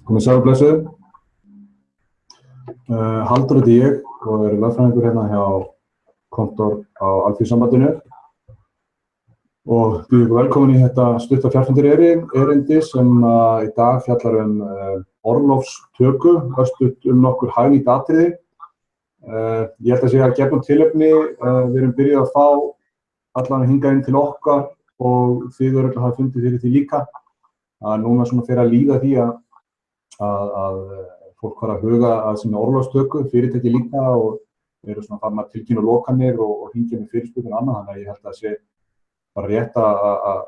Komið sæl og blessuð. Halldór heiti ég og lögfræðingur hérna hjá Kontor á Alþýðusambandinu og býð ykkur velkomin í þetta stutta fjarfundir erindi sem í dag fjallar orlofstöku, örstutt nokkur hagnýt atriði. Ég held að sé að gefnum tilefni, við erum byrjuð að fá allan hingað inn til okkar og þið örugglega hafa fundið fyrir því líka að núna svona fer að líða því að fólk fara að huga að sinni orlofstöku, fyrirtæki líka og eru svona farin að tilkynna lokanir og hringja með fyrirspurnir og annað, þannig að ég held að það sé bara rétt að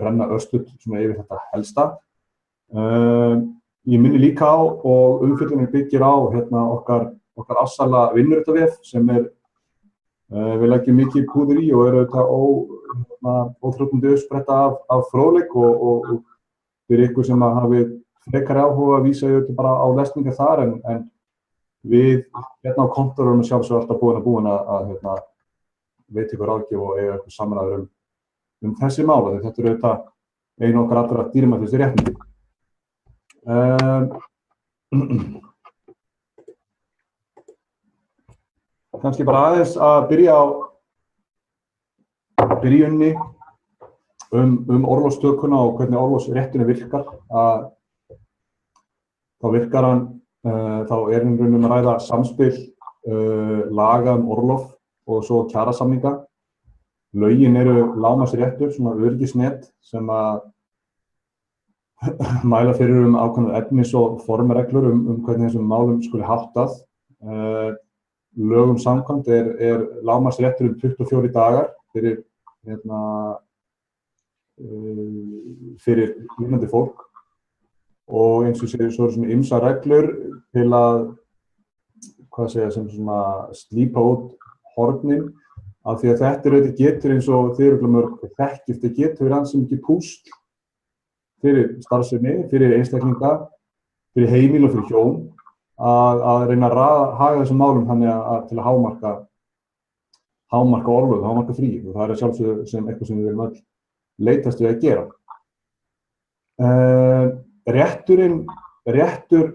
renna örstutt svona yfir þetta helsta. Ég minni líka á og umfjöllunin byggir á hérna okkar afsala vinnuréttavef sem við leggjum mikið púður í og þetta óþrjótandi uppspretta af fróðleik og fyrir ykkur sem hafið frekari áhuga að vísa ég bara á lesningar þar en við hérna á Kontor erum sjálfsög alltaf búin að veita ykkur ráðgjöf og eiga ykkur samræður um þessi mál. Þetta auðvitað einu okkar allra dýrmætustu réttindi. Kannski bara aðeins að byrja á byrjunni orlofstökuna og hvernig orlofsrétturinn virkar. Þá virkar hann, þá raunum að ræða samspil laga orlof og svo kjarasamninga. Lögin eru lágmarksréttur, svona öryggisnet sem að mæla fyrir ákveðnar efnis- og formreglur hvernig þessum málum skuli háttað. Lögum samkvæmt er lágmarksréttur 24 dagar fyrir vinnandi fólk. Og eins og segir, svo eru svona ýmsar reglur til að, sem svona slípa út hornin, af því að þetta auðvitað getur eins og þið eru mörg þekkist, það getur verið ansi mikið púsl fyrir starfsemi, fyrir einstaklinga, fyrir heimili og fyrir hjón, að reyna að haga þessum málum þannig til að hámarka orlof, hámarka frí, og það sjálfsögðu sem eitthvað sem við viljum öll leitast við að gera. Réttur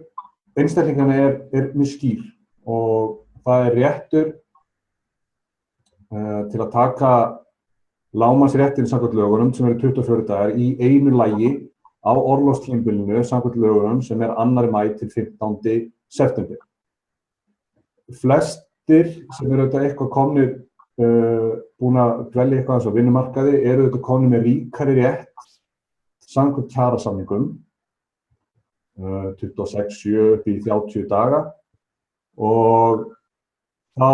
einstaklingana er mjög skýr og það er réttur til að taka lágmarksréttinn samkvæmt lögunum sem eru 24 dagar í einu lagi á orlofstímabilinu samkvæmt lögunum sem er 2. maí til 15. september. Flestir sem eru eitthvað komnir búin að dvelja eitthvað á vinnumarkaði eru komnir með ríkari rétt samkvæmt kjarasamningum 26-7 upp í 30 daga og þá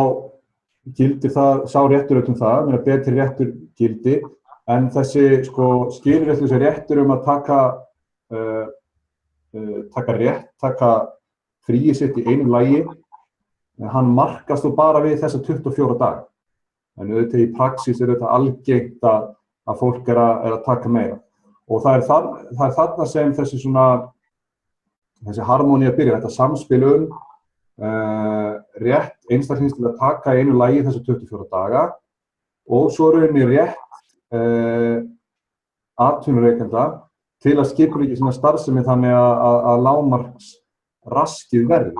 gildir sá réttur það, betri réttur gildi, en þessi skilyrðislausi réttur að taka fríið sitt í einu lagi, hann markast þó bara við þessa 24 daga. En auðvitað í praxís þetta algengt að fólk er að taka meira. Og það er þarna sem þessi harmónía byrjar, þetta samspil rétt einstaklings til að taka einu lagi þessi 24 daga og svo rétt atvinnurekenda til að skipuleggja sína starfsemi þannig að lágmarksraskið verði.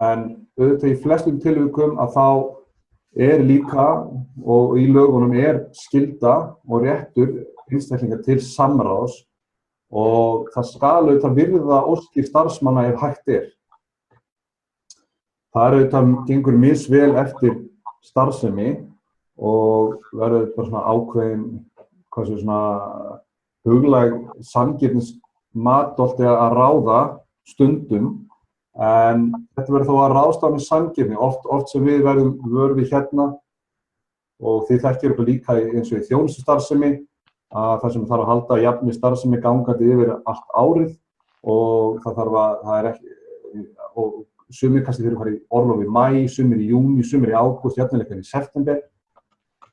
En auðvitað í flestum tilvikum að þá líka og í lögunum skylda og réttur einstaklinga til samráðs og það skal auðvitað virða óskir starfsmanna ef hægt er. Það auðvitað gengur misvel eftir starfsemi og verður bara svona ákveðin, huglæg sanngirnismat að ráða stundum, en þetta verður þó að ráðstafa með sanngirni, oft sem við verðum vör við hérna og þið þekkir ykkur líka eins og í þjónustustarfsemi að það sem þarf að halda jafnri starfsemi gangandi yfir allt árið og og sumir kannski þurfa að fara í orlof í maí, sumir í júní, sumir í ágúst, jafnvel í september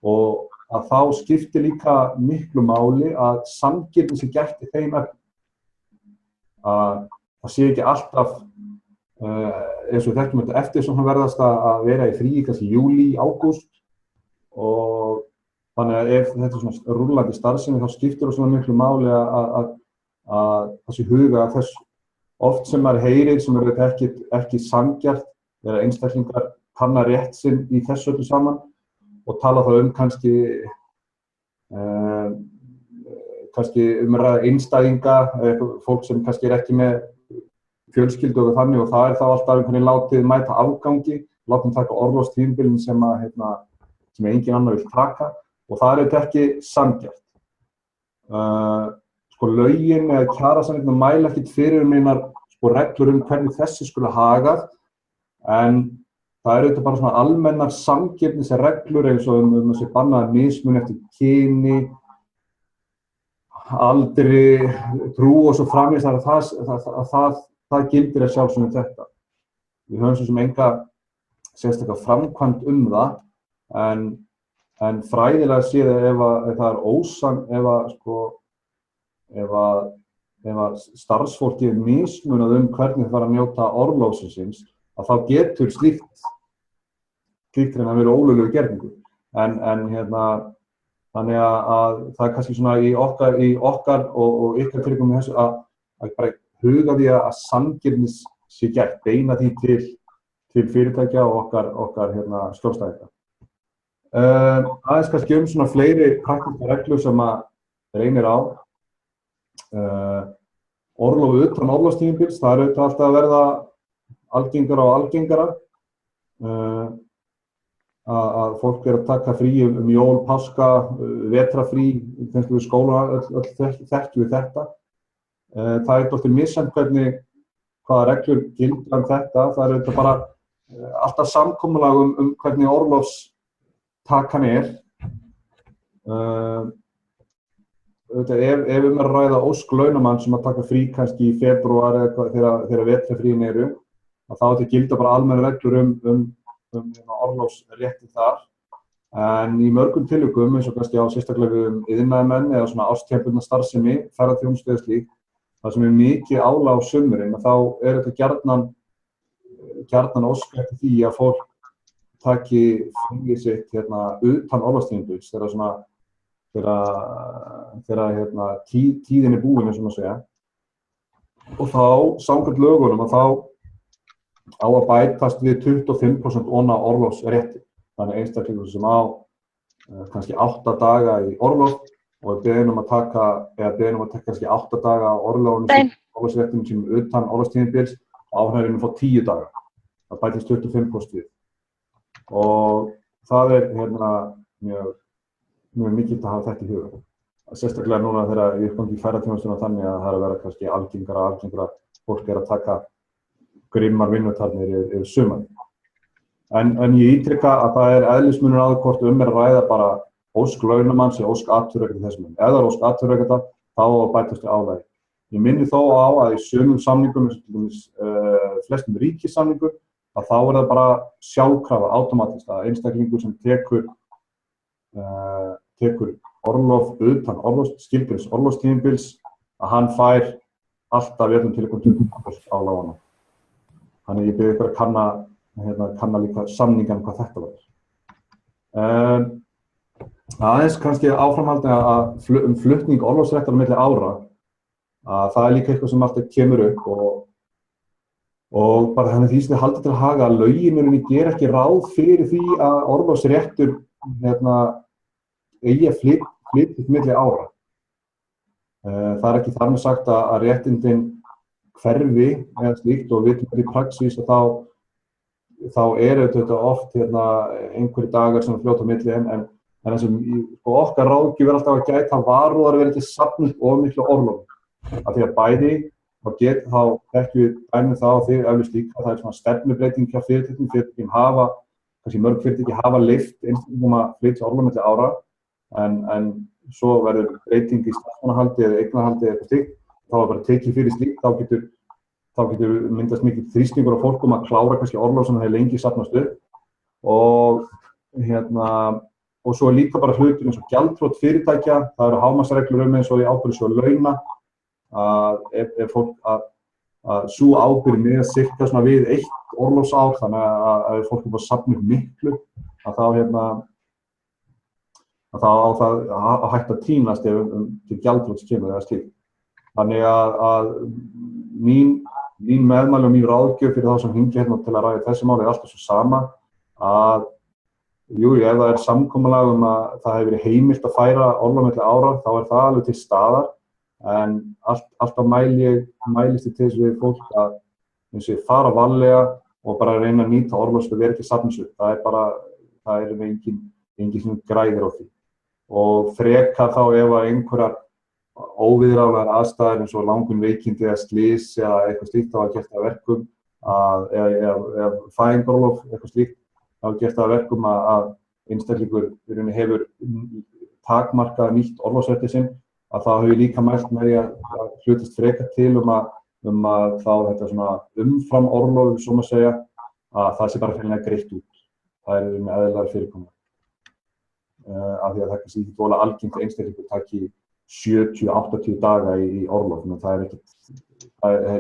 og að þá skiptir líka miklu máli að sanngirni sé gætt í þeim efnum. Það sé ekki alltaf eins og þekkjum þetta eftir sem verðast að vera í fríi kannski júlí, ágúst og þannig að ef þetta er svona rúllandi starfsemi þá skiptir það svona miklu máli að að það sé huga að þessu. Oft sem maður heyrir sem ekki sanngjarnt þegar einstaklingar kanna rétt sinn í þessu öllu saman og tala þá kannski ræða einstæðinga, fólk sem kannski ekki með fjölskyldu og þannig, og það þá alltaf einhvern veginn látið mæta afgangi, látið taka orlofstímabilin sem engin annar vill taka, og það þetta ekki sanngjarnt. Lögin eða kjarasamningar mæla ekkert fyrir neinar reglur hvernig þessi skuli hagað, en það auðvitað bara svona almennar samkeppnisreglur eins og þessi bannaða mismun eftir kyni, aldri, trú og svo framvegis, það gildir að sjálfsögðu þetta. Við höfum svo sem enga sérstaklega framkvæmd það, en fræðilega séð ef það ósann, ef að starfsfólki mismunað hvernig það fara að njóta orlofsins, að þá getur slíkt að vera ólöglegur gerningur. Þannig að það kannski svona í okkar og ykkar tilvikum í þessu að bara huga því að sanngirnis sé gert, beina því til fyrirtækja og okkar skjólstæðinga. Aðeins kannski svona fleiri praktískar reglur sem að reynir á. Orlof utan orlofstímabils, það auðvitað alltaf að verða algengara og algengara. Að fólk að taka frí jól, páska, vetrarfrí, þegar við skóla, öll þekkjum við þetta. Það dálítið misjafnt hvaða reglur gilda þetta. Það auðvitað bara alltaf samkomulag hvernig orlofstakan Ef að ræða ósk launamann sem að taka frí kannski í febrúar eða þegar vetrarfríin eru, þá þetta gilda bara almennar reglur orlofsrétti þar, en í mörgum tilvikum, eins og kannski á sérstaklega iðnaðarmenn eða svona árstímabundna starfsemi, ferðaþjónustu eða slíkt, það sem mikið álag á sumrin, þá þetta gjarnan ósk eftir því að fólk taki fríið sitt utan orlofstímabils, þegar tíðin búin, eins og maður segja, og þá samkvæmt lögunum að þá á að bætast við 25% ofan á orlofsrétti. Þannig einstaklingur sem á kannski 8 daga í orlof og beðinn að taka kannski 8 daga á orlofsréttinu sem utan orlofstímabils og áhærinu fá 10 daga. Það bætist 25% við. Og það mjög mikilvægt að hafa þetta í huga. Sérstaklega núna þegar ég kom í ferðaþjónustuna þannig að það að vera kannski algengara fólk að taka grimmar vinnutarnir yfir sumarið. En ég ítrykka að það eðlismunur að hvort að ræða bara ósk launamanns eða ósk atvinnurekanda þessum. Ef það ósk atvinnurekanda, þá á að bætast við álagi. Ég minni þó á að í sumum samningum, flestum ríkissamningum, að þá það bara sjálfkrafa, automatist, að einstaklingur sem tekur orlof utan skilgreinds orlofstímabils, að hann fær alltaf tilvikum 20% álaganum. Þannig ég bið ykkur að kanna líka samningan hvað þetta var. Aðeins kannski áframhaldi að flutning orlofsréttar á milli ára, að það líka eitthvað sem alltaf kemur upp og bara þannig því sem þið haldið til að haga að lögin gera ekki ráð fyrir því að orlofsréttur eigi að flytja milli ára. Það ekki þar með sagt að réttindin hverfi eða slíkt og við vitum í praxís að þá þetta oft einhverjir dagar sem fljóta á milli en það sem okkar ráðgjöf alltaf að gæta varúðar að vera til safnið og miklu orlof. Af því að bæði þá þekkjum við dæmi það og þig eflaust líka, það svona stefnubreiting hjá fyrirtækjum hafa, kannski mörg fyrirtæki hafa leyft einstaklingum að flytja orlof milli ára en svo verður breyting í starfsmannahaldi eða eignarhaldi eða eitthvað slíkt. Þá bara tekið fyrir slíkt, þá getur myndast mikið þrýstingur á fólkum að klára kannski orlof sem hefur lengi safnast upp og svo líka bara hlutir eins og gjaldþrot fyrirtækja, það eru hámarksreglur eins og í ábyrgðarsjóð launa að ef fólk að sú ábyrgð miðað sirka svona við 1 orlofsár, þannig að ef fólk er bara safnað miklu að þá á það að hægt að týnast ef til gjaldþrots kemur eða slíkt. Þannig að mín meðmæli og mín ráðgjöf fyrir þá sem hringja hérna til að ræða þessi mál alltaf svo sama að jú, ef það samkomulag að það hefur verið heimilt að færa orlof milli ára, þá það alveg til staðar, en alltaf mælist til þess við fólk að fara varlega og bara reyna að nýta orlof sem verið ekki safnsu. Það engin græðir á því. Og frekar þá ef einhverjar óviðráðlegar aðstæður eins og langun veikindi eða slys eða eitthvað slíkt hafa gert að verkum eða fæðingarorlof, eitthvað slíkt hafa gert að verkum að einstaklingur hefur takmarkað nýtt orlofsrétti sinn, að það hefur líka mælt með því að hlutast frekar til að þá þetta svona umfram orlof, svo maður segja, að það sé bara hreinlega greitt út. Það með eðlilegar fyrirkomulag. Af því að það kannski ekki voðalega algengt að einstaklingur taki 70-80 daga í orlof, en það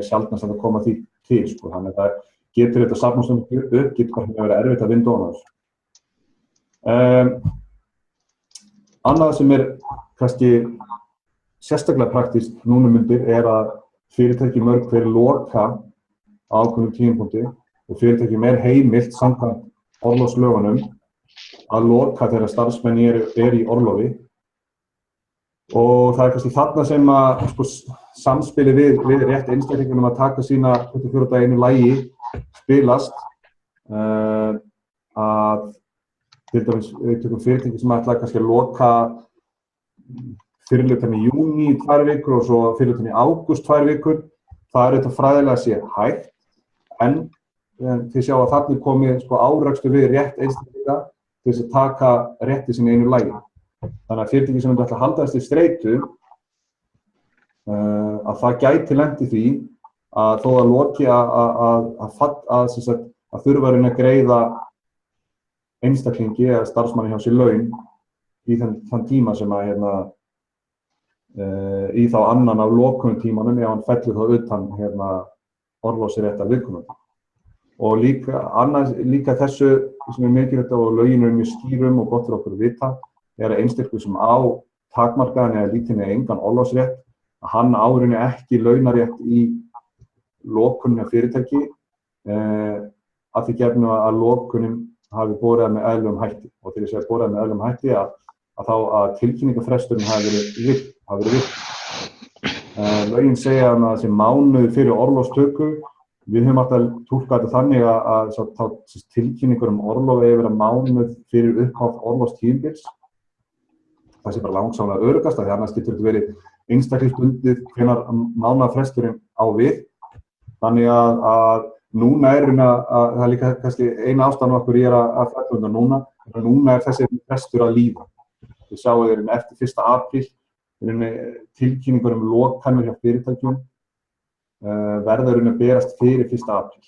sjaldnast að koma því til, sko. Þannig að það getur þetta safnast upp, getur bara verið erfitt að vinda ofan þessu. Annað sem kannski sérstaklega praktískt núna mundir að fyrirtæki mörg hver loka á ákveðnum tímapunkti og fyrirtæki heimilt samkvæmt orlofslögunum að loka þegar starfsmenn í orlofi. Og það kannski þarna sem að samspili við rétt einstaklingunum að taka sína 24 daga einu lagi spilast, að til dæmis við tökum fyrirtæki sem ætla kannski að loka fyrirhlutann í júní 2 vikur og svo fyrirhlutann í ágúst 2 vikur. Það auðvitað fræðilega sé hægt, en þið sjá að þarna komið árekstur við rétt einstaklinga til þess að taka rétti sín einu lagi. Þannig að fyrirtæki sem ætla að halda þessi streitu, að það gæti lent í því að þó að loki að þurfa að greiða einstaklingi eða starfsmanni hjá sér laun í þann tíma sem í þá annan af lokunum tímanum ef hann fellur þá utan orlofsréttar viðkomandi. Og líka þessu sem mikilvægt og lögin mjög skýrum og gott fyrir okkur að vita að einstaklingur sem á takmarkaðan eða lítinn eða engan orlofsrétt, að hann á ekki launarétt í lokunum af fyrirtæki að því gefnu að lokunin hafi borið með eðlilegum hætti. Og til þess að borið með eðlilegum hætti að þá að tilkynningafresturinn hafi verið virt. Lögin segja að þessi mánuð fyrir orlofstöku, við höfum alltaf túlkað þetta þannig að tilkynningur orlof eigi að vera mánuð fyrir upphaf orlofstímabils. Það sé bara langsamlega öruggast, því annars getur þetta verið einstaklingsbundið hvenær mánaðarfresturinn á við. Þannig að núna það líka kannski eina ástæðan okkur að fælla núna þessi frestur að líða. Við sjáum eftir 1. apríl tilkynningur lokanir hjá fyrirtækjum verður að berast fyrir 1. apríl.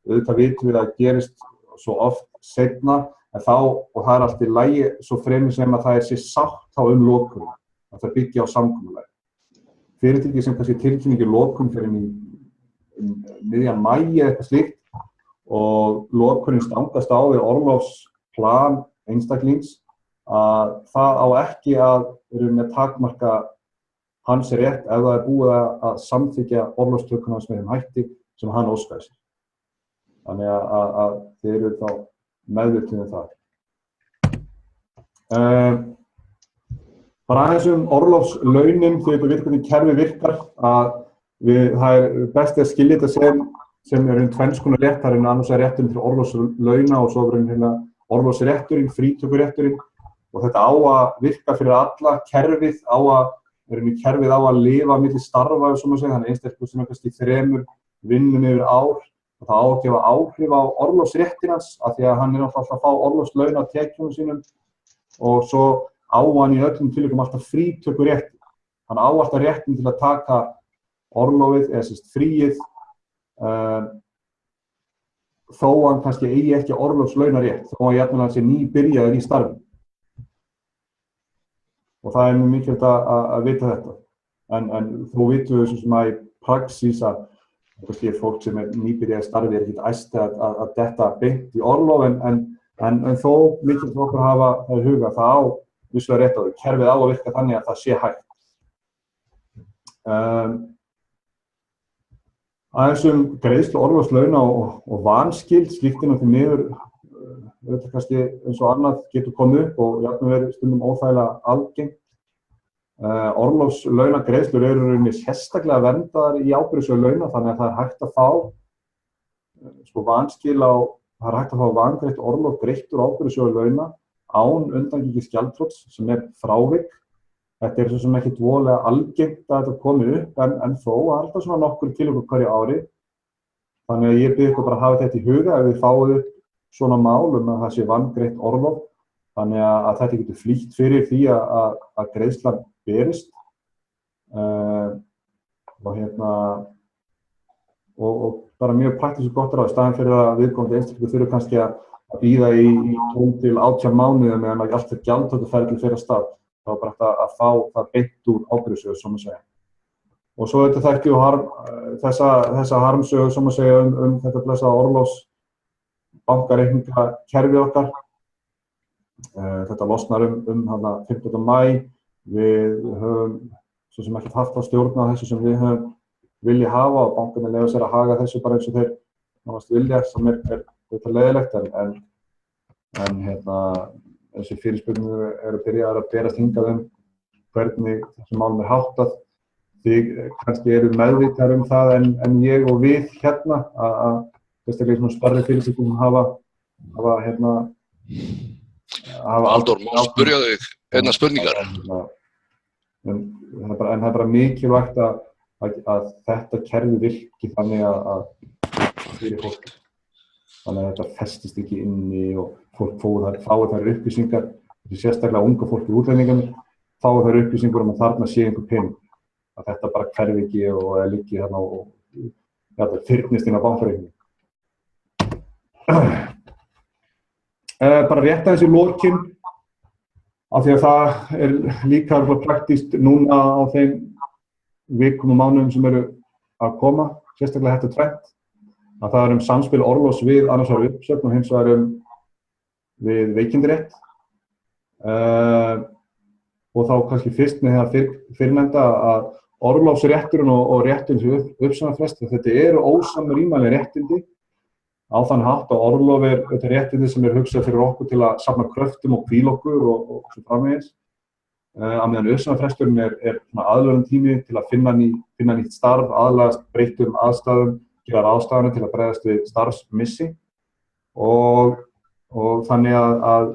Auðvitað vitum við að gerist svo oft seinna, en og það allt í lagi svo fremur sem að það sé sátt þá lokunum, að það byggja á samkomulagi. Fyrirtæki sem kannski tilkynningi lokun fyrir miðjan maí eða eitthvað slíkt og lokunin stangast á við orlofsplan einstaklings, að það á ekki að takmarka hans rétt ef það búið að samþykkja orlofstökuna með þeim hætti sem hann óskaði sér. Þannig að þeir eru þá meðvituð það. Bara aðeins orlofslaunin, þegar við veitum hvernig kerfið virkar, að það best að skilja þetta sem tvenns konar rétt. Það annars rétturinn til orlofslauna og svo orlofsrétturinn, frítökurétturinn, og þetta á að virka fyrir alla. Kerfið á að lifa milli starfa, þannig einstaklingur sem kannski 3 vinnum yfir ár, og það á að gefa áhrif á orlofsréttin hans, af því að hann alltaf að fá orlofslaun af tekjunum sínum, og svo á hann í öllum tilvikum alltaf frítökurétt. Hann á alltaf réttin til að taka orlofið, eða fríið, þó hann kannski eigi ekki orlofslaunarétt, þó hann jafnvel sé nýbyrjaður í starfi. Og það mjög mikilvægt að vita þetta. En þó vitum við sem í praxís að fólk sem nýbyrjaður í starfi ekkert æst að detta beint í orlof, en þó mikilvægt okkur að hafa það í huga, það á vissulega rétt á því. Kerfið á að virka þannig að það sé hægt. Aðeins greiðslu orlofslauna og vanskil, slíkt því miður, auðvitað kannski eins og annað getur komið upp og jafnvel verið stundum óþægilega algengt. Orlofslaunagreiðslur eru í rauninni sérstaklega verndaðar í ábyrgðasjóði launa, þannig að það hægt að fá vanskil það hægt að fá vangreitt orlof greitt úr ábyrgðasjóði launa án undangengins gjaldþrots sem frávik. Þetta svo sem ekkert voðalega algengt að þetta komi upp en þó alltaf svona nokkur tilvik hverju ári. Þannig að ég bið ykkur bara að hafa þetta í huga ef við fáum upp svona mál að það sé vangreitt orlof. Þannig að þetta getur flýtt fyrir því að greiðslan berist. Og bara mjög praktískt og gott ráð, í staðinn fyrir að viðkomandi einstaklingur þurfi kannski að bíða í 12 til 18 mánuði meðan allt gjaldtökuferli fer af stað. Þá bara að fá það beint úr ábyrgðasjóði, sem að segja. Og svo þetta þekki þessa harmsögu, sem að segja, þetta blessaða orlofsbankareikningakerfið okkar. Þetta losnar 15. maí. Við höfum svo sem ekkert haft að stjórna þessu sem við höfum vilja hafa og bankarnir leyfa sér að haga þessu bara eins og þeir nánast vilja, sem þetta leiðilegt en þessi fyrirspurnir eru byrjaðar að berast hingað hvernig þessum málum háttað. Þið kannski eru meðvitaðir það en ég og við hérna að sérstaklega svona stærri fyrirspurnir hafa Halldór, má spyrja þig einna spurningar? En það er bara mikilvægt að þetta kerfi virki þannig að fyrir fólk. Þannig að þetta festist ekki inni og fólk fái þær upplýsingar, sérstaklega unga fólk í útlendingunum, fái þær upplýsingar að þarna sé einhver pening. Að þetta bara hverfi ekki og liggi þarna og fyrnist inn á bankareikningi. Bara rétt aðeins í lokin, af því að það líka praktískt núna á þeim vikum og mánuðum sem eru að koma, sérstaklega þetta tvennt, að það samspil orlofs við annars vegar uppsögn og hins vegar við veikindarétt. Og þá kannski fyrst með það fyrrnefnda að orlofsrétturinn og rétturinn sem uppsagnarfresti, þetta eru ósamrýmanleg réttindi á þann hátt að orlof þetta réttindi sem hugsað fyrir okkur til að safna kröftum og hvíla okkur og svo framvegis. Að meðan uppsagnarfresturinn er aðlögun tími til að finna nýtt starf, aðlagast breyttum aðstæðum, gera ráðstafanir til að bregðast við starfsmissi og þannig að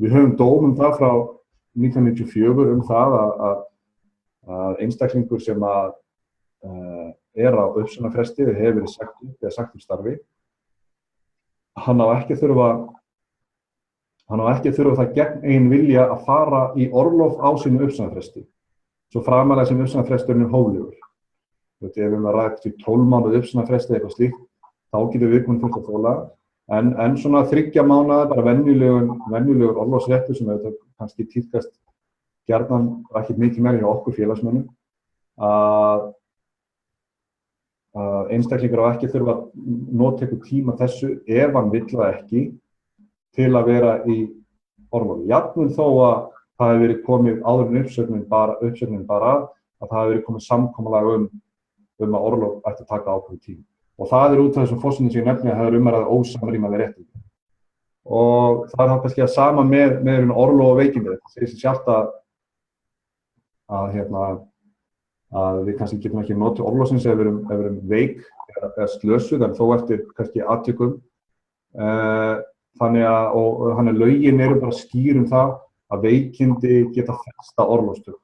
við höfum dóm það frá 1994 það að einstaklingur sem á uppsagnarfresti hefur verið sagt upp eða sagt starfi, hann á ekki þurfa það gegn eigin vilja að fara í orlof á sínu uppsagnarfresti, svo framarlega sem uppsagnarfresturinn hóflegur. Ef við erum að ræða í 12 mánuði uppsagnarfresti eitthvað slíkt, þá getur viðkomandi þurft að þola. En svona 3 mánaða, bara venjulegur orlofsréttur sem auðvitað kannski tíðkast gjarnan ekkert mikið meira hjá okkur félagsmönnum, að einstaklingur á ekki þurfa að nota einhver tíma þessu ef hann vill það ekki til að vera í orlofi. Jafnvel þó að það hefur verið komið áður en uppsögnin bara að það hefur verið komið samkomulag að orlof ætti að taka ákveðinn tíma. Og það út af þessum forsendum sem ég nefni að það að ræða ósamrýmanleg réttindi. Og það þá kannski að sama með orlof og veikindi. Það segir sig sjálft að við kannski getum ekki notið orlofsins ef við erum veik eða slösuð, en þó eftir kannski atvikum. Þannig að lögin eru bara skýr það að veikindi geta festa orlofstöku.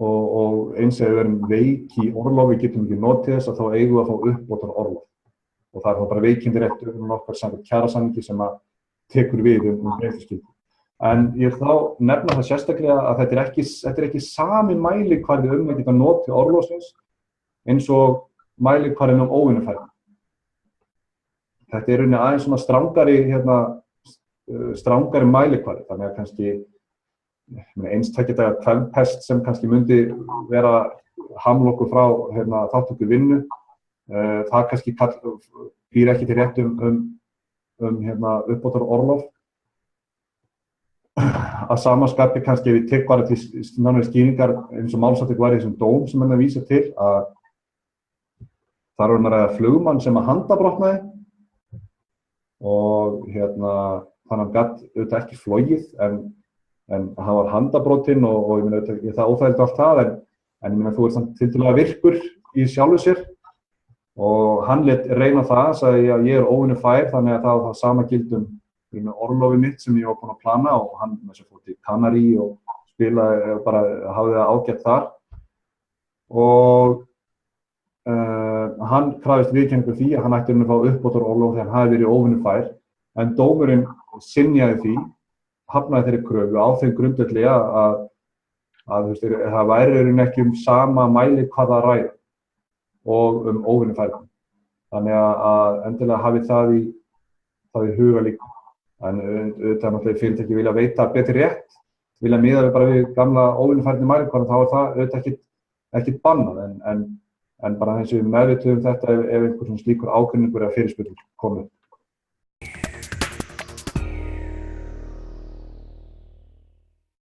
Og eins ef við erum veik í orlofi getum ekki notið þess að þá eigum við að fá uppbótar orlof. Og það þá bara veikindaréttur okkar samkvæmt kjarasamningi sem að tekur við greiðsluskyldu. En ég þá nefna það sérstaklega að þetta er ekki sami mælikvarði að geta notið orlofsins eins og mælikvarðin óvinnufærni. Þetta er rauninni aðeins svona strangari mælikvarði, þannig að kannski eins 2 daga kvennpest sem kannski myndi vera hamla okkur frá þátttöku vinnu, það kannski býr ekki til rétt uppbótar orlof. að sama skapi kannski ef ég tek bara til nánari skýringar eins og málsatvik var í þessum dóm sem hann vísa til að þar var að ræða flugmann sem að handabrotnaði og þannig að hann gat auðvitað ekki flogið en hann var handabrotinn og ég meina auðvitað það óþægilegt allt það en ég meina þú ert tiltölulega virkur í sjálfu sér og hann lét reyna það, sagði að ég óvinnufær þannig að það var það sama gildum með orlofið mitt sem ég var búinn að plana og hann með þess að fór til Kanarí og spilaði bara hafði það ágætt þar og hann krafðist viðurkenningu því að hann ætti að fá uppbótarorlof þegar hann hafi verið óvinnufær en dómurinn synjaði því, hafnaði þeirri kröfu á þeim grundvelli að það væri ekki sama mæli hvað það ræða og óvinnufærni. Þannig að endilega hafi það í huga líka. En auðvitað náttúrulega fyrirtæki vilja veita betri rétt, vilja miða við bara við gamla óvinnufærni mælikvarða, þá það auðvitað ekkert bannað en bara eins og við meðvituðum þetta ef einhver slíkur ágreiningur eða fyrirspurning komi upp.